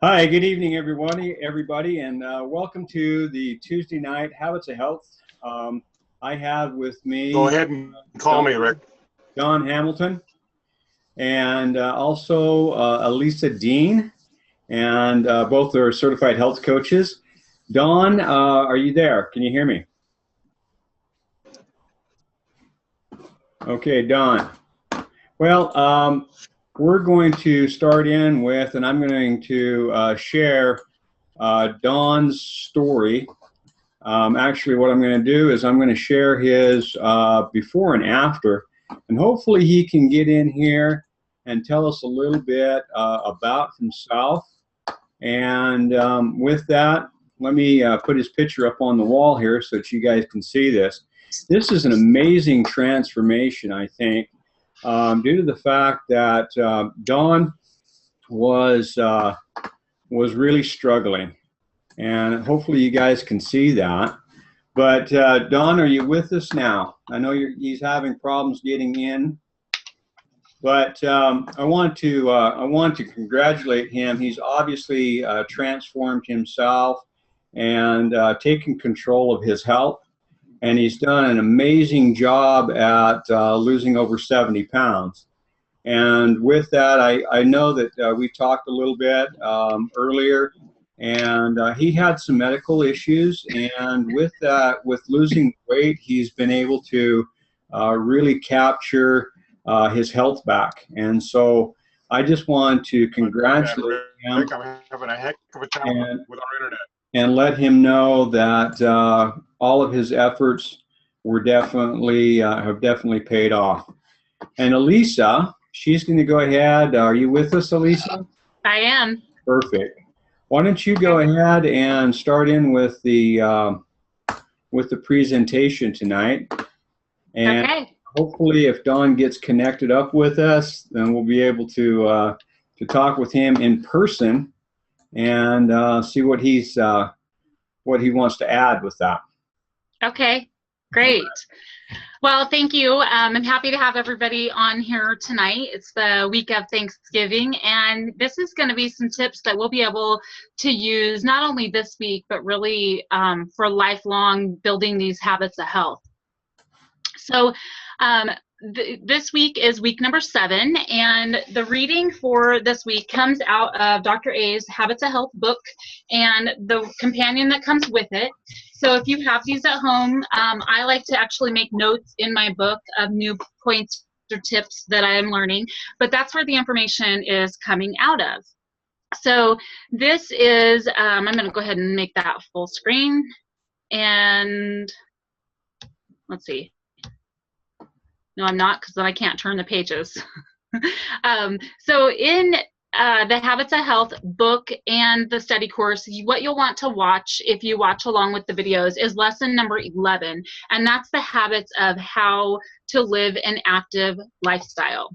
Hi, good evening, everybody, and welcome to the Tuesday night Habits of Health. I have with Go me ahead and call me, Rick. Don Hamilton and also Alisa Dean, and both are certified health coaches. Don, are you there? Can you hear me? Okay, Don. Well, we're going to start in with, and I'm going to share Don's story. Actually, what I'm going to do is I'm going to share his before and after, and hopefully he can get in here and tell us a little bit about himself. And with that, let me put his picture up on the wall here so that you guys can see this. This is an amazing transformation, I think, due to the fact that Don was really struggling. And hopefully you guys can see that. But Don, are you with us now? I know he's having problems getting in, but I want to congratulate him. He's obviously transformed himself and taken control of his health, and he's done an amazing job at losing over 70 pounds. And with that, I know that we talked a little bit earlier. And he had some medical issues, and with that, with losing weight, he's been able to really capture his health back. And so I just want to congratulate him. Rick, I'm having a heck of a time with our internet. And let him know that all of his efforts were have definitely paid off. And Alisa, she's going to go ahead. Are you with us, Alisa? I am. Perfect. Why don't you go ahead and start in with the presentation tonight, and okay. Hopefully, if Don gets connected up with us, then we'll be able to talk with him in person and see what he wants to add with that. Okay, great. Well, thank you. I'm happy to have everybody on here tonight. It's the week of Thanksgiving, and this is going to be some tips that we'll be able to use not only this week, but really for lifelong building these habits of health. So this week is week number 7, and the reading for this week comes out of Dr. A's Habits of Health book and the companion that comes with it. So if you have these at home, I like to actually make notes in my book of new points or tips that I am learning, but that's where the information is coming out of. So this is, I'm going to go ahead and make that full screen, and let's see. No, I'm not, because then I can't turn the pages. So in the Habits of Health book and the study course, what you'll want to watch if you watch along with the videos is lesson number 11, and that's the habits of how to live an active lifestyle.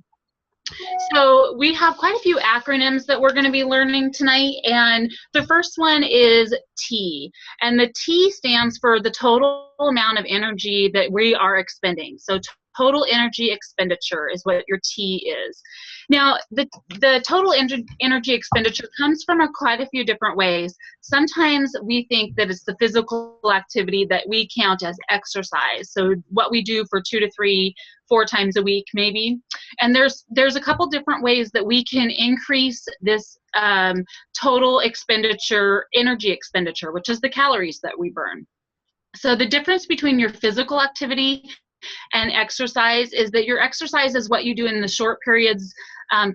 So we have quite a few acronyms that we're going to be learning tonight, and the first one is T, and the T stands for the total amount of energy that we are expending. So total energy expenditure is what your T is. Now, the total energy expenditure comes from quite a few different ways. Sometimes we think that it's the physical activity that we count as exercise. So what we do for 2 to 3, 4 times a week, maybe. And there's a couple different ways that we can increase this total expenditure, energy expenditure, which is the calories that we burn. So the difference between your physical activity and exercise is that your exercise is what you do in the short periods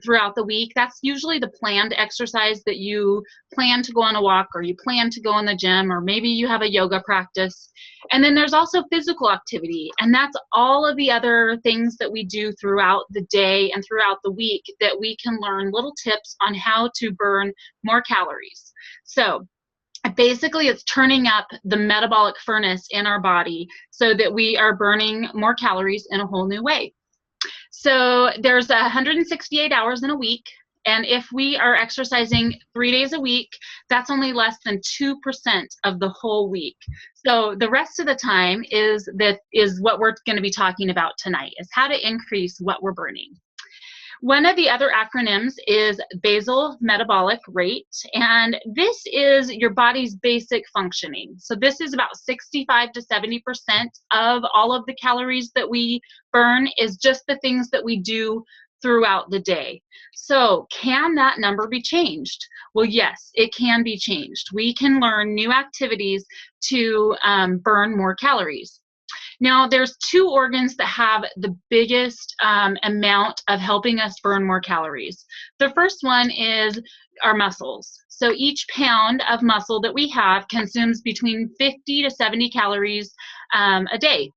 throughout the week. That's usually the planned exercise that you plan to go on a walk, or you plan to go in the gym, or maybe you have a yoga practice. And then there's also physical activity, and that's all of the other things that we do throughout the day and throughout the week that we can learn little tips on how to burn more calories. So basically, it's turning up the metabolic furnace in our body so that we are burning more calories in a whole new way. So there's 168 hours in a week, and if we are exercising 3 days a week, that's only less than 2% of the whole week. So the rest of the time is what we're going to be talking about tonight, is how to increase what we're burning. One of the other acronyms is basal metabolic rate, and this is your body's basic functioning. So this is about 65 to 70% of all of the calories that we burn is just the things that we do throughout the day. So can that number be changed? Well, yes, it can be changed. We can learn new activities to burn more calories. Now, there's two organs that have the biggest amount of helping us burn more calories. The first one is our muscles. So each pound of muscle that we have consumes between 50 to 70 calories a day.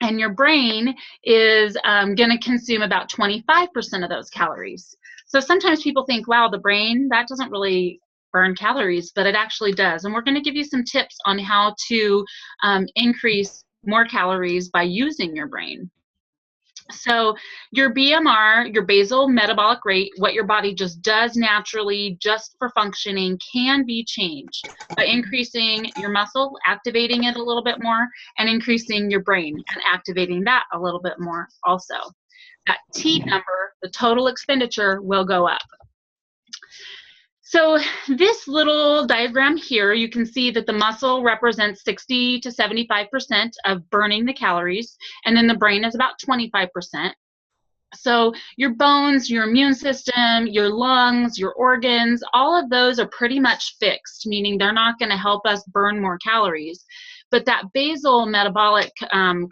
And your brain is going to consume about 25% of those calories. So sometimes people think, wow, the brain, that doesn't really burn calories, but it actually does. And we're going to give you some tips on how to increase more calories by using your brain. So your BMR, your basal metabolic rate, what your body just does naturally just for functioning, can be changed by increasing your muscle, activating it a little bit more, and increasing your brain and activating that a little bit more also. That T number, the total expenditure, will go up. So this little diagram here, you can see that the muscle represents 60 to 75% of burning the calories, and then the brain is about 25%. So your bones, your immune system, your lungs, your organs, all of those are pretty much fixed, meaning they're not going to help us burn more calories. But that basal metabolic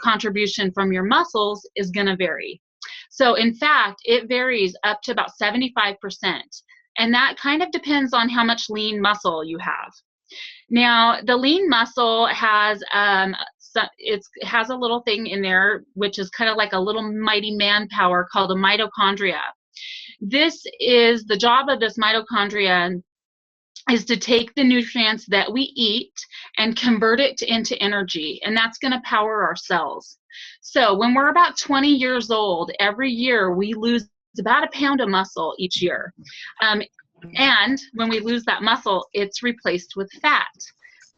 contribution from your muscles is going to vary. So in fact, it varies up to about 75%. And that kind of depends on how much lean muscle you have. Now, the lean muscle has it has a little thing in there, which is kind of like a little mighty manpower called a mitochondria. This is the job of this mitochondria is to take the nutrients that we eat and convert it into energy, and that's going to power our cells. So when we're about 20 years old, every year we lose about a pound of muscle each year. And when we lose that muscle, it's replaced with fat.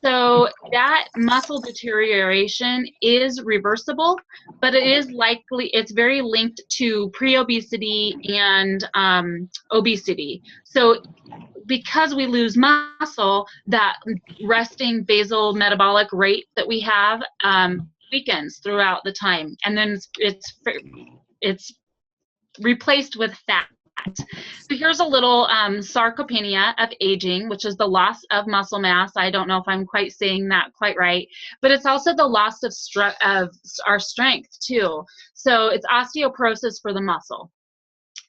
So that muscle deterioration is reversible, but it is likely, it's very linked to pre-obesity and obesity. So because we lose muscle, that resting basal metabolic rate that we have weakens throughout the time. And then it's replaced with fat. So here's a little sarcopenia of aging, which is the loss of muscle mass. I don't know if I'm quite saying that quite right, but it's also the loss of our strength too. So it's osteoporosis for the muscle.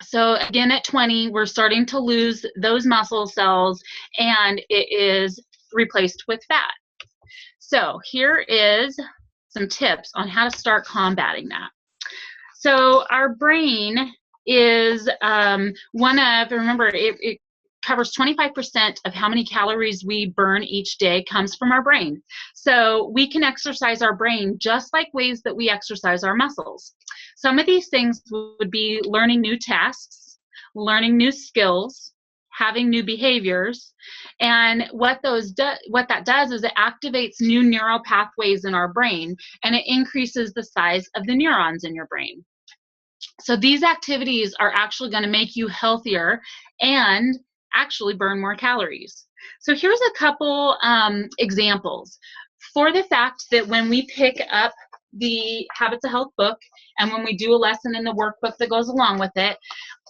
So again, at 20, we're starting to lose those muscle cells, and it is replaced with fat. So here is some tips on how to start combating that. So our brain is one of, remember, it covers 25% of how many calories we burn each day comes from our brain. So we can exercise our brain just like ways that we exercise our muscles. Some of these things would be learning new tasks, learning new skills, having new behaviors, and what that does is it activates new neural pathways in our brain, and it increases the size of the neurons in your brain. So these activities are actually going to make you healthier and actually burn more calories. So here's a couple examples. For the fact that when we pick up the Habits of Health book, and when we do a lesson in the workbook that goes along with it,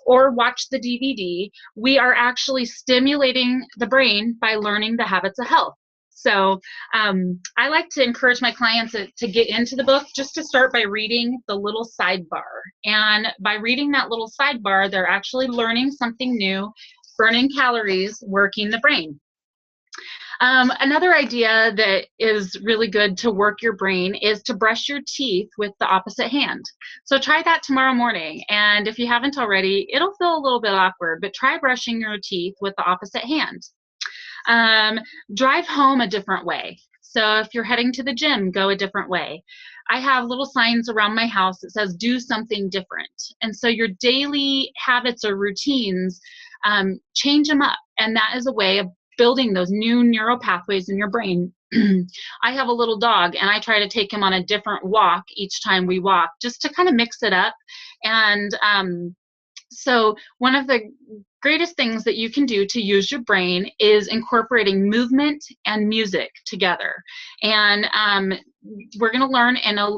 or watch the DVD, we are actually stimulating the brain by learning the habits of health. So I like to encourage my clients to get into the book just to start by reading the little sidebar. And by reading that little sidebar, they're actually learning something new, burning calories, working the brain. Another idea that is really good to work your brain is to brush your teeth with the opposite hand. So try that tomorrow morning. And if you haven't already, it'll feel a little bit awkward, but try brushing your teeth with the opposite hand. Drive home a different way. So if you're heading to the gym, go a different way. I have little signs around my house that says do something different. And so your daily habits or routines, change them up. And that is a way of building those new neural pathways in your brain. I have a little dog, and I try to take him on a different walk each time we walk, just to kind of mix it up and So one of the greatest things that you can do to use your brain is incorporating movement and music together. And we're going to learn in a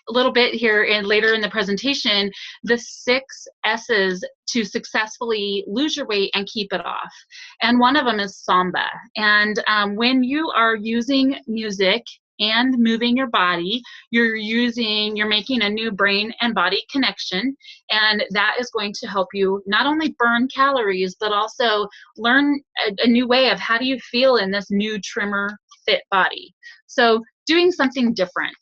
little bit here and later in the presentation the 6 S's to successfully lose your weight and keep it off. And one of them is samba. And when you are using music and moving your body, you're making a new brain and body connection, and that is going to help you not only burn calories, but also learn a new way of how do you feel in this new trimmer fit body. So doing something different.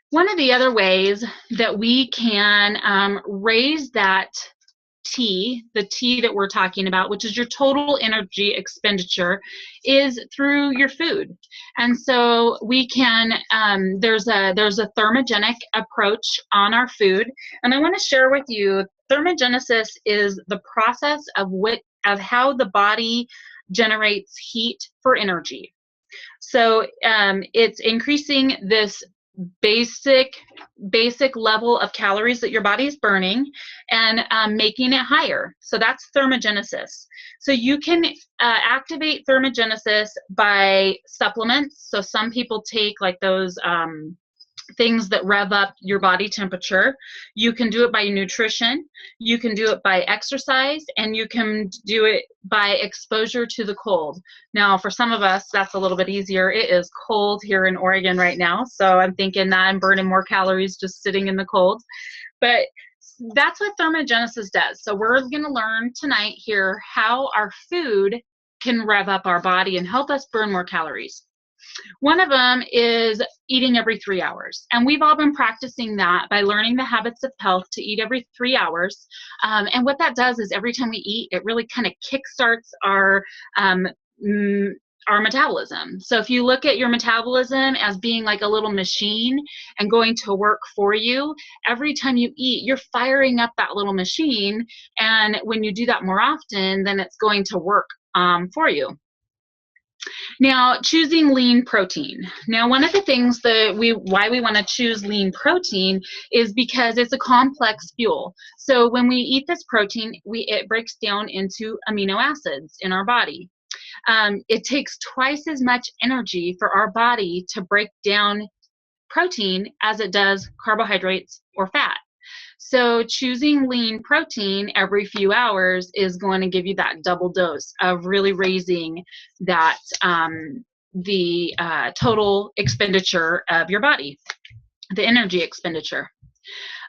One of the other ways that we can raise that the T that we're talking about, which is your total energy expenditure, is through your food. And so we can, there's a thermogenic approach on our food. And I want to share with you, thermogenesis is the process of how the body generates heat for energy. So it's increasing this basic level of calories that your body is burning and making it higher. So that's thermogenesis. So you can activate thermogenesis by supplements. So some people take like those things that rev up your body temperature. You can do it by nutrition, you can do it by exercise, and you can do it by exposure to the cold. Now, for some of us, that's a little bit easier. It is cold here in Oregon right now, so I'm thinking that I'm burning more calories just sitting in the cold. But that's what thermogenesis does. So we're going to learn tonight here how our food can rev up our body and help us burn more calories. One of them is eating every 3 hours. And we've all been practicing that by learning the habits of health to eat every 3 hours. And what that does is every time we eat, it really kind of kickstarts our metabolism. So if you look at your metabolism as being like a little machine and going to work for you, every time you eat, you're firing up that little machine. And when you do that more often, then it's going to work for you. Now, choosing lean protein. Now, one of the things why we want to choose lean protein is because it's a complex fuel. So when we eat this protein, it breaks down into amino acids in our body. It takes twice as much energy for our body to break down protein as it does carbohydrates or fat. So choosing lean protein every few hours is going to give you that double dose of really raising that the total expenditure of your body, the energy expenditure.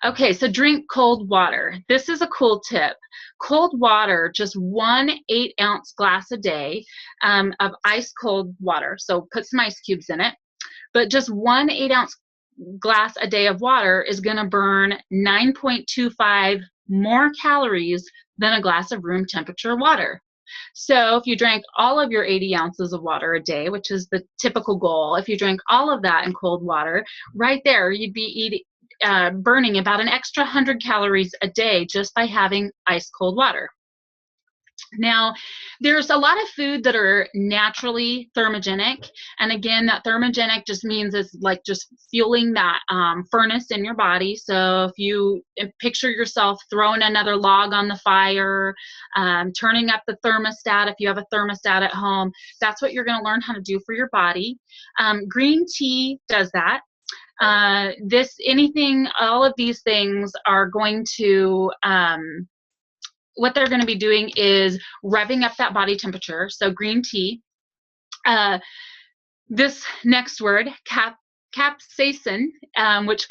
Okay, so drink cold water. This is a cool tip. Cold water, just 1 8-ounce glass a day of ice cold water. So put some ice cubes in it, but just 1 8-ounce glass a day of water is going to burn 9.25 more calories than a glass of room temperature water. So if you drank all of your 80 ounces of water a day, which is the typical goal, if you drank all of that in cold water, right there you'd be burning about an extra 100 calories a day just by having ice cold water. Now, there's a lot of food that are naturally thermogenic. And again, that thermogenic just means it's like just fueling that furnace in your body. So if you picture yourself throwing another log on the fire, turning up the thermostat, if you have a thermostat at home, that's what you're going to learn how to do for your body. Green tea does that. All of these things are going to, what they're going to be doing is revving up that body temperature. So green tea. This next word, capsaicin, which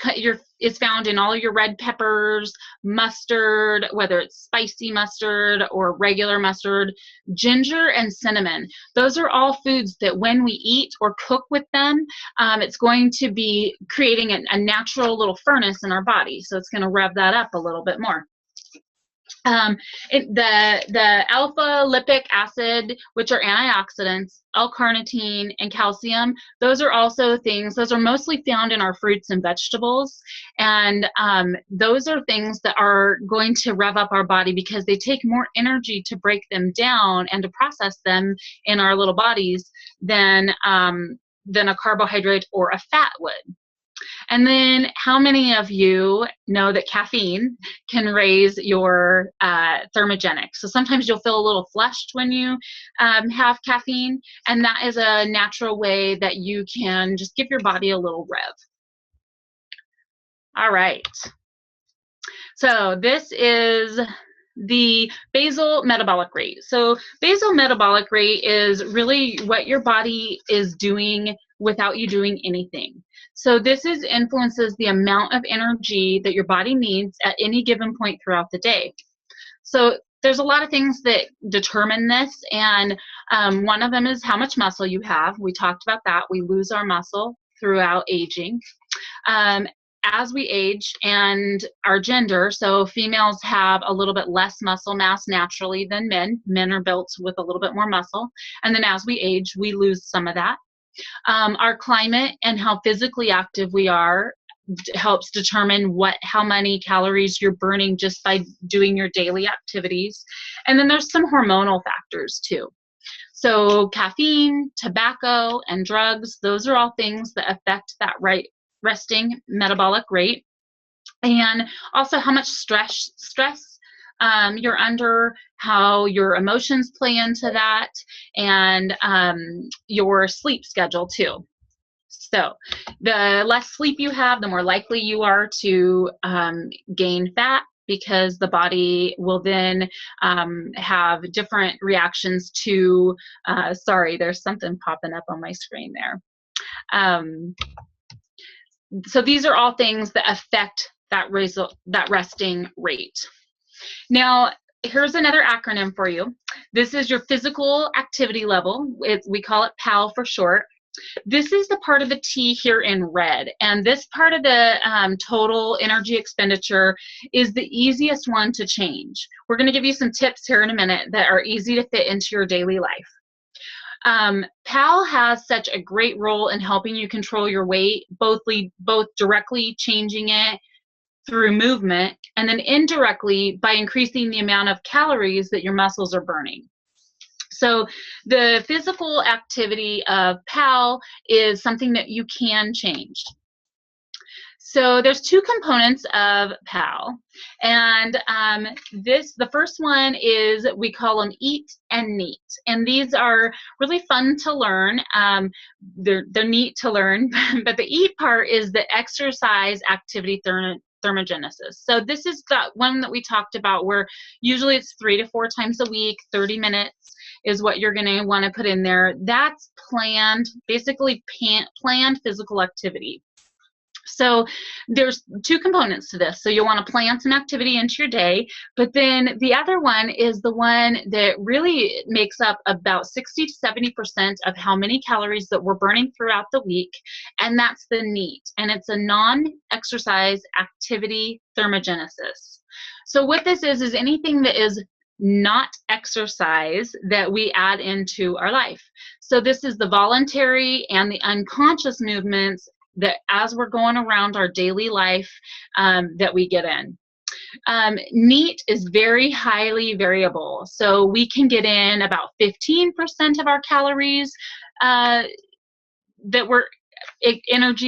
is found in all of your red peppers, mustard, whether it's spicy mustard or regular mustard, ginger and cinnamon. Those are all foods that when we eat or cook with them, it's going to be creating a natural little furnace in our body. So it's going to rev that up a little bit more. The alpha lipic acid, which are antioxidants, L-carnitine, and calcium, those are also things, those are mostly found in our fruits and vegetables. And those are things that are going to rev up our body because they take more energy to break them down and to process them in our little bodies than a carbohydrate or a fat would. And then how many of you know that caffeine can raise your thermogenic? So sometimes you'll feel a little flushed when you have caffeine, and that is a natural way that you can just give your body a little rev. All right. So this is the basal metabolic rate. So basal metabolic rate is really what your body is doing without you doing anything. So this influences the amount of energy that your body needs at any given point throughout the day. So there's a lot of things that determine this, and one of them is how much muscle you have. We talked about that. We lose our muscle throughout aging. As we age and our gender, so females have a little bit less muscle mass naturally than men. Men are built with a little bit more muscle. And then as we age, we lose some of that. Our climate and how physically active we are helps determine how many calories you're burning just by doing your daily activities. And then there's some hormonal factors too. So caffeine, tobacco, and drugs, those are all things that affect that resting metabolic rate. And also how much stress you're under, how your emotions play into that, and your sleep schedule too. So the less sleep you have, the more likely you are to gain fat, because the body will then have different reactions to, sorry, there's something popping up on my screen there. So these are all things that affect that resting rate. Now, here's another acronym for you. This is your physical activity level. We call it PAL for short. This is the part of the T here in red, and this part of the total energy expenditure is the easiest one to change. We're going to give you some tips here in a minute that are easy to fit into your daily life. PAL has such a great role in helping you control your weight, both directly changing it through movement, and then indirectly by increasing the amount of calories that your muscles are burning. So the physical activity of PAL is something that you can change. So there's two components of PAL, and the first one is, we call them EAT and NEAT, and these are really fun to learn. They're neat to learn, but the EAT part is the exercise activity thermogenesis. So this is the one that we talked about, where usually it's 3 to 4 times a week, 30 minutes is what you're going to want to put in there. That's planned, basically planned physical activity. So there's two components to this. So you'll want to plan some activity into your day, but then the other one is the one that really makes up about 60 to 70% of how many calories that we're burning throughout the week, and that's the NEAT, and it's a non-exercise activity thermogenesis. So what this is anything that is not exercise that we add into our life. So this is the voluntary and the unconscious movements that as we're going around our daily life that we get in. NEAT is very highly variable. So we can get in about 15% of our calories energy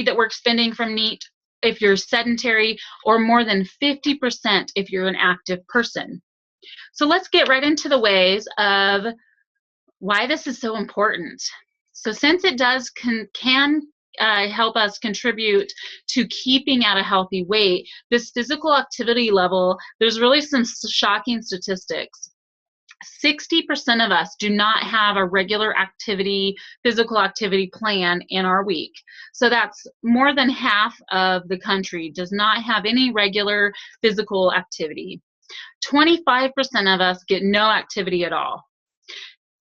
that we're expending from NEAT if you're sedentary, or more than 50% if you're an active person. So let's get right into the ways of why this is so important. So since it can help us contribute to keeping at a healthy weight, this physical activity level, there's really some shocking statistics. 60% of us do not have a regular physical activity plan in our week. So that's more than half of the country does not have any regular physical activity. 25% of us get no activity at all.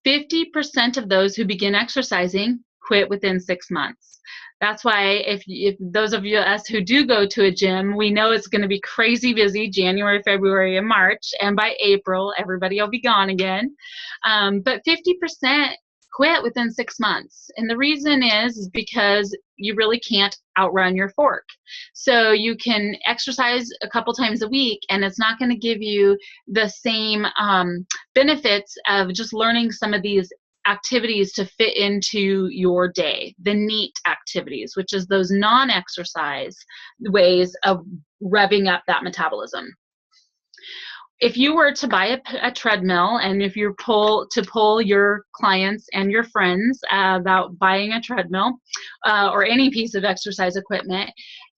50% of those who begin exercising quit within 6 months. That's why if those of us who do go to a gym, we know it's going to be crazy busy January, February, and March, and by April, everybody will be gone again. But 50% quit within 6 months. And the reason is because you really can't outrun your fork. So you can exercise a couple times a week, and it's not going to give you the same benefits of just learning some of these activities to fit into your day, the NEAT activities, which is those non-exercise ways of revving up that metabolism. If you were to buy a treadmill, and if you pull your clients and your friends about buying a treadmill or any piece of exercise equipment,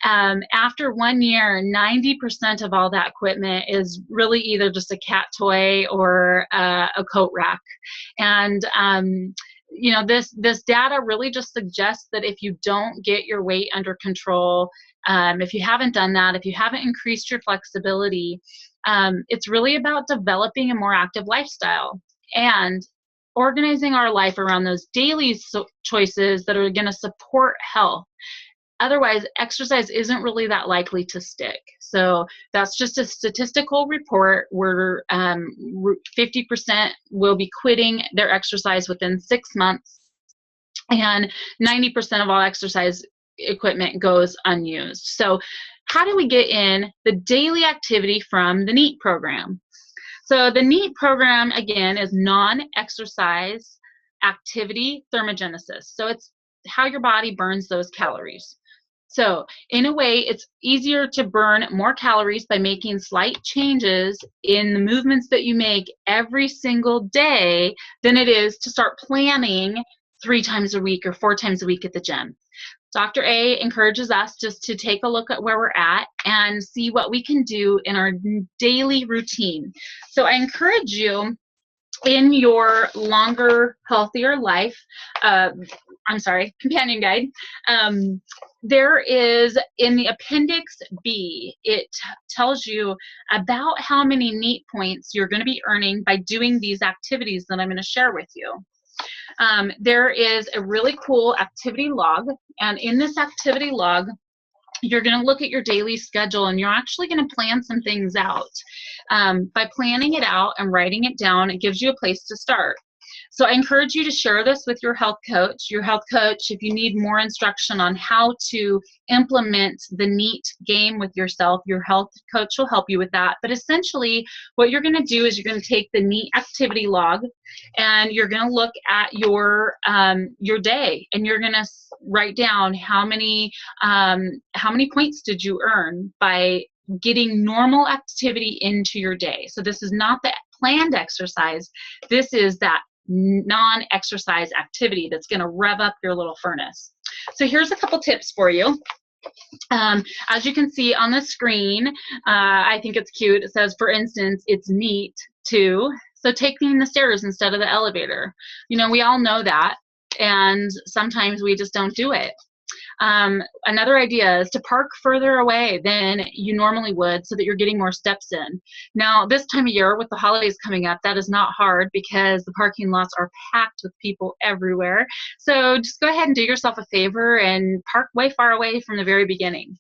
after 1 year, 90% of all that equipment is really either just a cat toy or a coat rack. And you know, this data really just suggests that if you don't get your weight under control, if you haven't done that, if you haven't increased your flexibility, it's really about developing a more active lifestyle and organizing our life around those daily choices that are going to support health. Otherwise, exercise isn't really that likely to stick. So that's just a statistical report where 50% will be quitting their exercise within 6 months, and 90% of all exercise equipment goes unused. So how do we get in the daily activity from the NEAT program? So the NEAT program, again, is non-exercise activity thermogenesis. So it's how your body burns those calories. So in a way, it's easier to burn more calories by making slight changes in the movements that you make every single day than it is to start planning 3 times a week or 4 times a week at the gym. Dr. A encourages us just to take a look at where we're at and see what we can do in our daily routine. So I encourage you, in your longer, healthier life, companion guide, there is, in the Appendix B, it tells you about how many NEAT points you're going to be earning by doing these activities that I'm going to share with you. There is a really cool activity log, and in this activity log, you're going to look at your daily schedule, and you're actually going to plan some things out. By planning it out and writing it down, it gives you a place to start. So I encourage you to share this with your health coach. Your health coach, if you need more instruction on how to implement the NEAT game with yourself, your health coach will help you with that. But essentially, what you're going to do is you're going to take the NEAT activity log, and you're going to look at your day, and you're going to write down how many points did you earn by getting normal activity into your day. So this is not the planned exercise. This is that non-exercise activity that's going to rev up your little furnace. So here's a couple tips for you. As you can see on the screen, I think it's cute. It says, for instance, it's NEAT to, so taking the stairs instead of the elevator. You know, we all know that, and sometimes we just don't do it. Another idea is to park further away than you normally would so that you're getting more steps in. Now, this time of year with the holidays coming up, that is not hard because the parking lots are packed with people everywhere. So just go ahead and do yourself a favor and park way far away from the very beginning.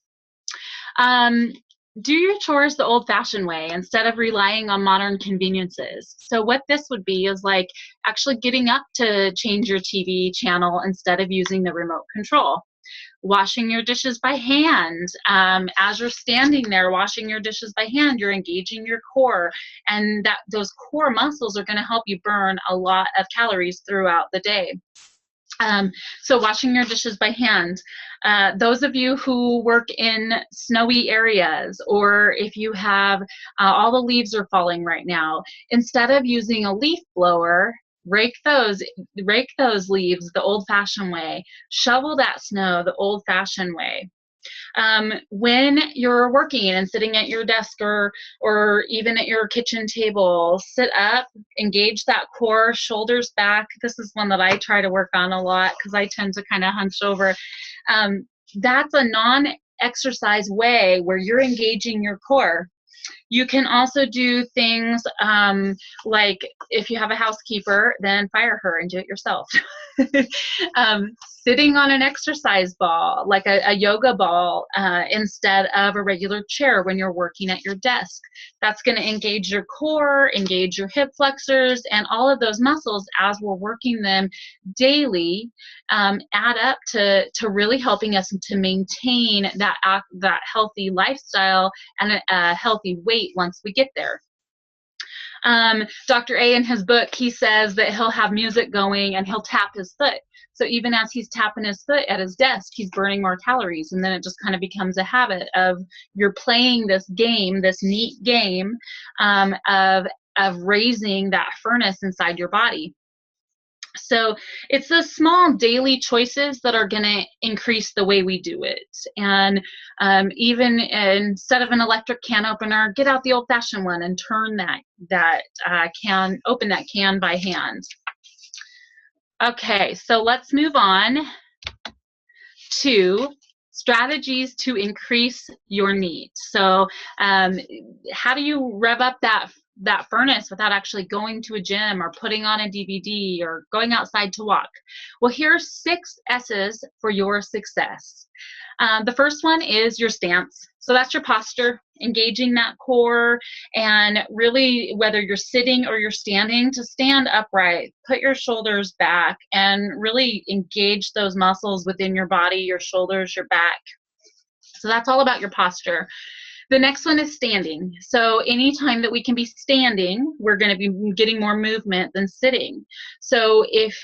Do your chores the old-fashioned way instead of relying on modern conveniences. So what this would be is like actually getting up to change your TV channel instead of using the remote control. Washing your dishes by hand. As you're standing there washing your dishes by hand, you're engaging your core, and those core muscles are going to help you burn a lot of calories throughout the day. So washing your dishes by hand. Those of you who work in snowy areas, or if you have all the leaves are falling right now, instead of using a leaf blower, rake those leaves the old-fashioned way. Shovel that snow the old-fashioned way. When you're working and sitting at your desk or even at your kitchen table, sit up, engage that core, shoulders back. This is one that I try to work on a lot because I tend to kind of hunch over. That's a non-exercise way where you're engaging your core. You can also do things like if you have a housekeeper, then fire her and do it yourself. Sitting on an exercise ball, like a yoga ball, instead of a regular chair when you're working at your desk. That's going to engage your core, engage your hip flexors, and all of those muscles as we're working them daily add up to really helping us to maintain that healthy lifestyle and a healthy weight once we get there. Dr. A in his book, he says that he'll have music going and he'll tap his foot. So even as he's tapping his foot at his desk, he's burning more calories. And then it just kind of becomes a habit of you're playing this game, this neat game of raising that furnace inside your body. So it's the small daily choices that are going to increase the way we do it. And even instead of an electric can opener, get out the old-fashioned one and turn open that can by hand. Okay, so let's move on to strategies to increase your NEAT. So how do you rev up that furnace without actually going to a gym or putting on a DVD or going outside to walk? Well, here are 6 S's for your success. The first one is your stance. So that's your posture, engaging that core, and really, whether you're sitting or you're standing, to stand upright, put your shoulders back, and really engage those muscles within your body, your shoulders, your back. So that's all about your posture. The next one is standing. So anytime that we can be standing, we're going to be getting more movement than sitting. So if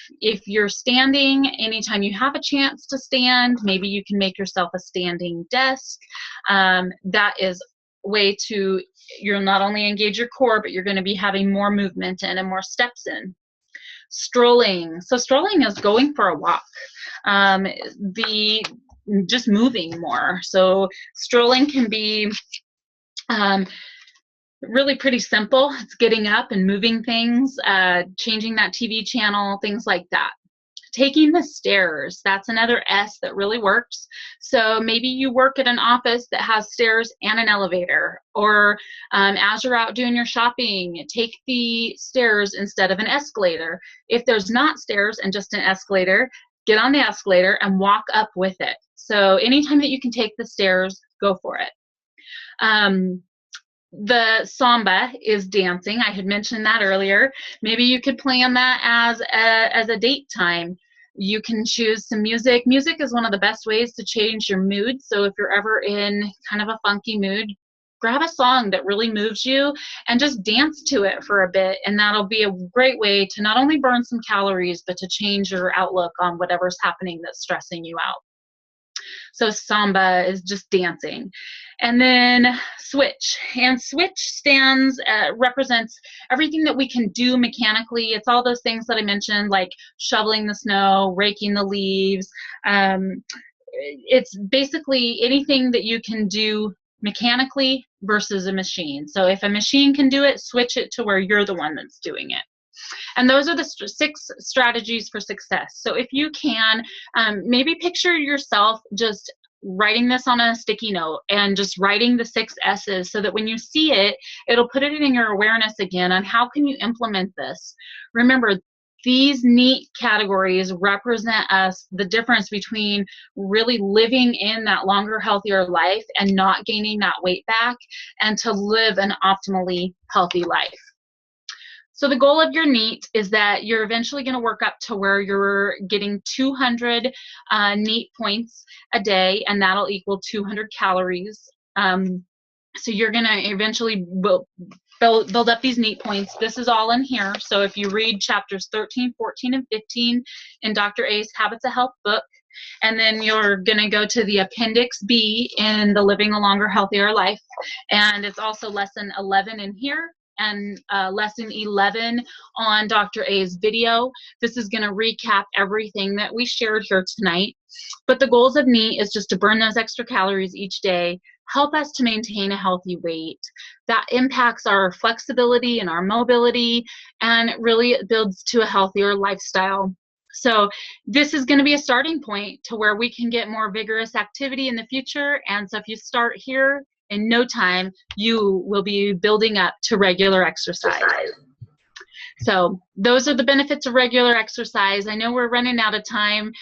you're standing, anytime you have a chance to stand, maybe you can make yourself a standing desk. That is a way to, you'll not only engage your core, but you're going to be having more movement in and more steps in. Strolling. So strolling is going for a walk. Just moving more. So strolling can be really pretty simple. It's getting up and moving things, changing that TV channel, things like that. Taking the stairs, that's another S that really works. So maybe you work at an office that has stairs and an elevator, or as you're out doing your shopping, take the stairs instead of an escalator. If there's not stairs and just an escalator, get on the escalator and walk up with it. So anytime that you can take the stairs, go for it. The samba is dancing. I had mentioned that earlier. Maybe you could plan that as a date time. You can choose some music. Music is one of the best ways to change your mood. So if you're ever in kind of a funky mood, grab a song that really moves you and just dance to it for a bit, and that'll be a great way to not only burn some calories, but to change your outlook on whatever's happening that's stressing you out. So samba is just dancing. And then switch. And switch represents everything that we can do mechanically. It's all those things that I mentioned, like shoveling the snow, raking the leaves. It's basically anything that you can do mechanically versus a machine. So if a machine can do it, switch it to where you're the one that's doing it. And those are the 6 strategies for success. So if you can, maybe picture yourself just writing this on a sticky note and just writing the 6 S's so that when you see it, it'll put it in your awareness again on how can you implement this. Remember, these NEAT categories represent the difference between really living in that longer, healthier life and not gaining that weight back, and to live an optimally healthy life. So the goal of your NEAT is that you're eventually going to work up to where you're getting 200 NEAT points a day, and that'll equal 200 calories. So you're going to eventually build up these NEAT points. This is all in here. So if you read chapters 13, 14, and 15 in Dr. A's Habits of Health book, and then you're going to go to the Appendix B in the Living a Longer, Healthier Life, and it's also lesson 11 in here, and lesson 11 on Dr. A's video. This is going to recap everything that we shared here tonight. But the goals of NEAT is just to burn those extra calories each day, help us to maintain a healthy weight. That impacts our flexibility and our mobility, and really it builds to a healthier lifestyle. So this is going to be a starting point to where we can get more vigorous activity in the future. And so if you start here, in no time, you will be building up to regular exercise. So those are the benefits of regular exercise. I know we're running out of time.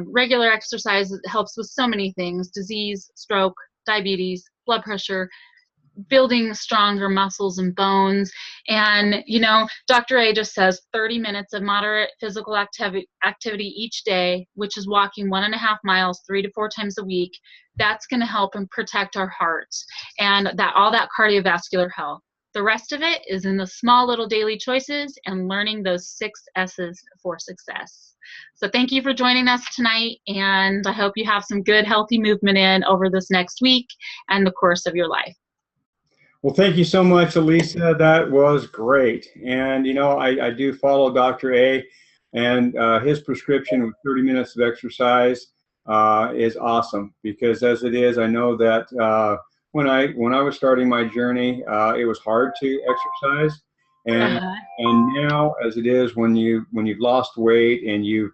Regular exercise helps with so many things: disease, stroke, diabetes, blood pressure, building stronger muscles and bones. And, you know, Dr. A just says 30 minutes of moderate physical activity each day, which is walking 1.5 miles 3 to 4 times a week. That's going to help and protect our hearts and all that cardiovascular health. The rest of it is in the small little daily choices and learning those 6 S's for success. So thank you for joining us tonight, and I hope you have some good, healthy movement in over this next week and the course of your life. Well, thank you so much, Alisa. That was great. And, you know, I do follow Dr. A, and his prescription of 30 minutes of exercise is awesome, because as it is, I know that when I was starting my journey, it was hard to exercise. And now, as it is, when you've lost weight and you've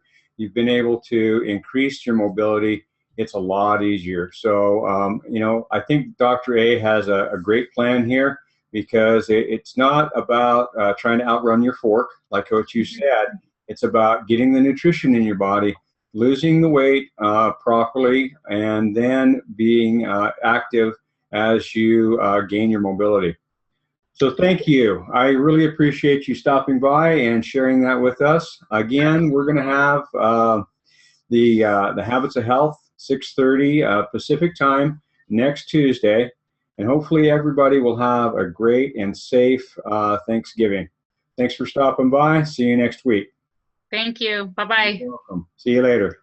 been able to increase your mobility, it's a lot easier. So, you know, I think Dr. A has a great plan here, because it's not about trying to outrun your fork, like what you said. It's about getting the nutrition in your body, losing the weight properly, and then being active as you gain your mobility. So thank you. I really appreciate you stopping by and sharing that with us. Again, we're going to have the Habits of Health, 6:30 Pacific time next Tuesday, and hopefully everybody will have a great and safe Thanksgiving. Thanks for stopping by. See you next week. Thank you. Bye-bye. You're welcome. See you later.